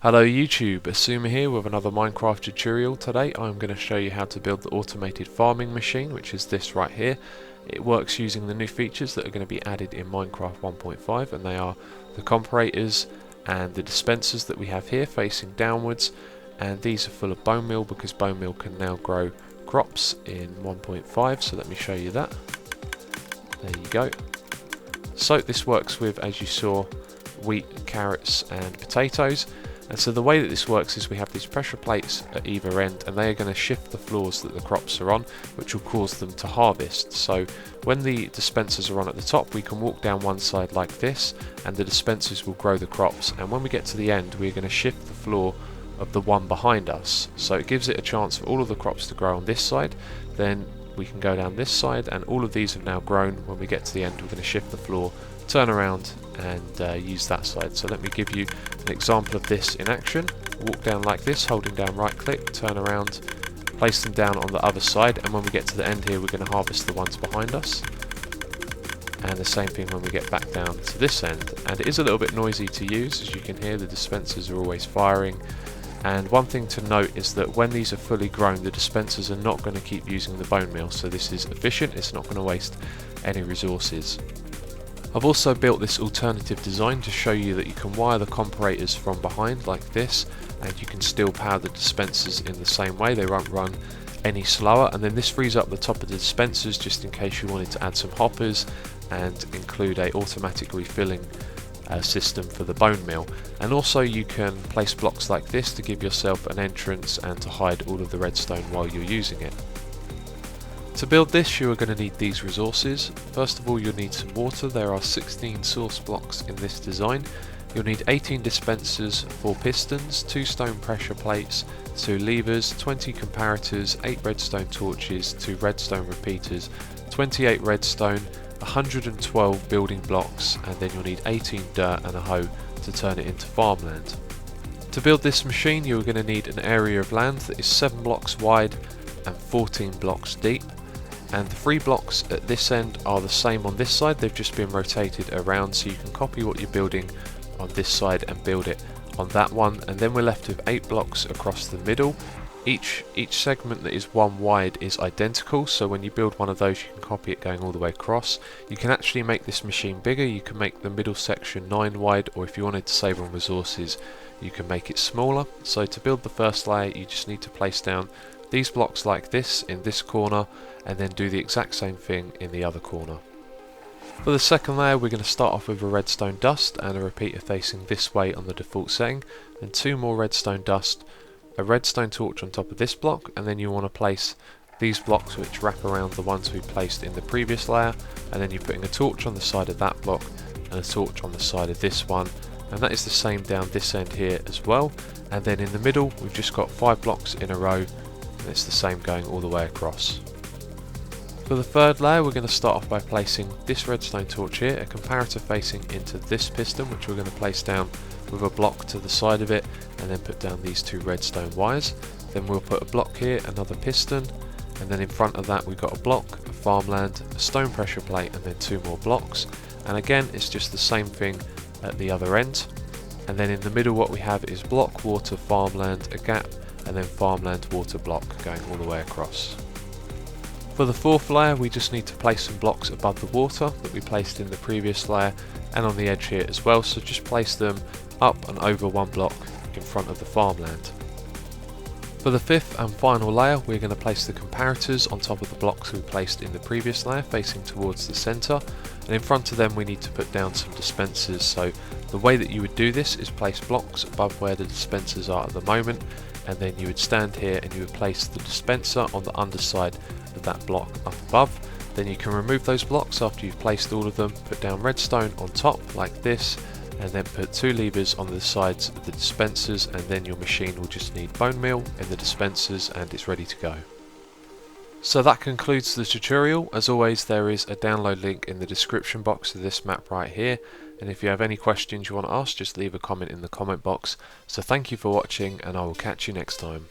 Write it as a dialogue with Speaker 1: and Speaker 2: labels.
Speaker 1: Hello YouTube, Asuma here with another Minecraft tutorial. Today I'm going to show you how to build the automated farming machine, which is this right here. It works using the new features that are going to be added in Minecraft 1.5, and they are the comparators and the dispensers that we have here facing downwards, and these are full of bone meal because bone meal can now grow crops in 1.5, so let me show you that. There you go. So this works with, as you saw, wheat, carrots and potatoes. And so the way that this works is we have these pressure plates at either end, and they are going to shift the floors that the crops are on, which will cause them to harvest. So when the dispensers are on at the top, we can walk down one side like this, and the dispensers will grow the crops. And when we get to the end, we're going to shift the floor of the one behind us. So it gives it a chance for all of the crops to grow on this side. Then we can go down this side, and all of these have now grown. When we get to the end, we're going to shift the floor, turn around and use that side. So let me give you an example of this in action. Walk down like this, holding down right click, turn around, place them down on the other side, and when we get to the end here we're going to harvest the ones behind us. And the same thing when we get back down to this end. And it is a little bit noisy to use, as you can hear the dispensers are always firing. And one thing to note is that when these are fully grown, the dispensers are not going to keep using the bone meal, so this is efficient, it's not going to waste any resources. I've also built this alternative design to show you that you can wire the comparators from behind like this, and you can still power the dispensers in the same way, they won't run any slower. And then this frees up the top of the dispensers just in case you wanted to add some hoppers and include a automatic refilling system for the bone meal. And also you can place blocks like this to give yourself an entrance and to hide all of the redstone while you're using it. To build this you are going to need these resources. First of all you'll need some water. There are 16 source blocks in this design. You'll need 18 dispensers, 4 pistons, 2 stone pressure plates, 2 levers, 20 comparators, 8 redstone torches, 2 redstone repeaters, 28 redstone, 112 building blocks, and then you'll need 18 dirt and a hoe to turn it into farmland. To build this machine you're going to need an area of land that is 7 blocks wide and 14 blocks deep. And the 3 blocks at this end are the same on this side, they've just been rotated around, so you can copy what you're building on this side and build it on that one. And then we're left with 8 blocks across the middle. Each segment that is 1 wide is identical, so when you build one of those you can copy it going all the way across. You can actually make this machine bigger, you can make the middle section 9 wide, or if you wanted to save on resources you can make it smaller. So to build the first layer you just need to place down these blocks like this in this corner, and then do the exact same thing in the other corner. For the second layer we're going to start off with a redstone dust and a repeater facing this way on the default setting, and 2 more redstone dust, a redstone torch on top of this block, and then you want to place these blocks which wrap around the ones we placed in the previous layer, and then you're putting a torch on the side of that block and a torch on the side of this one, and that is the same down this end here as well. And then in the middle we've just got 5 blocks in a row, and it's the same going all the way across. For the third layer we're going to start off by placing this redstone torch here, a comparator facing into this piston which we're going to place down with a block to the side of it, and then put down these 2 redstone wires. Then we'll put a block here, another piston, and then in front of that we've got a block, a farmland, a stone pressure plate, and then 2 more blocks. And again it's just the same thing at the other end. And then in the middle what we have is block, water, farmland, a gap, and then farmland, water, block going all the way across. For the fourth layer we just need to place some blocks above the water that we placed in the previous layer and on the edge here as well, so just place them up and over 1 block in front of the farmland. For the fifth and final layer we're going to place the comparators on top of the blocks we placed in the previous layer facing towards the centre, and in front of them we need to put down some dispensers. So the way that you would do this is place blocks above where the dispensers are at the moment, and then you would stand here and you would place the dispenser on the underside of that block up above. Then you can remove those blocks after you've placed all of them, put down redstone on top like this, and then put 2 levers on the sides of the dispensers, and then your machine will just need bone meal in the dispensers and it's ready to go. So that concludes the tutorial. As always there is a download link in the description box of this map right here, and if you have any questions you want to ask just leave a comment in the comment box. So thank you for watching and I will catch you next time.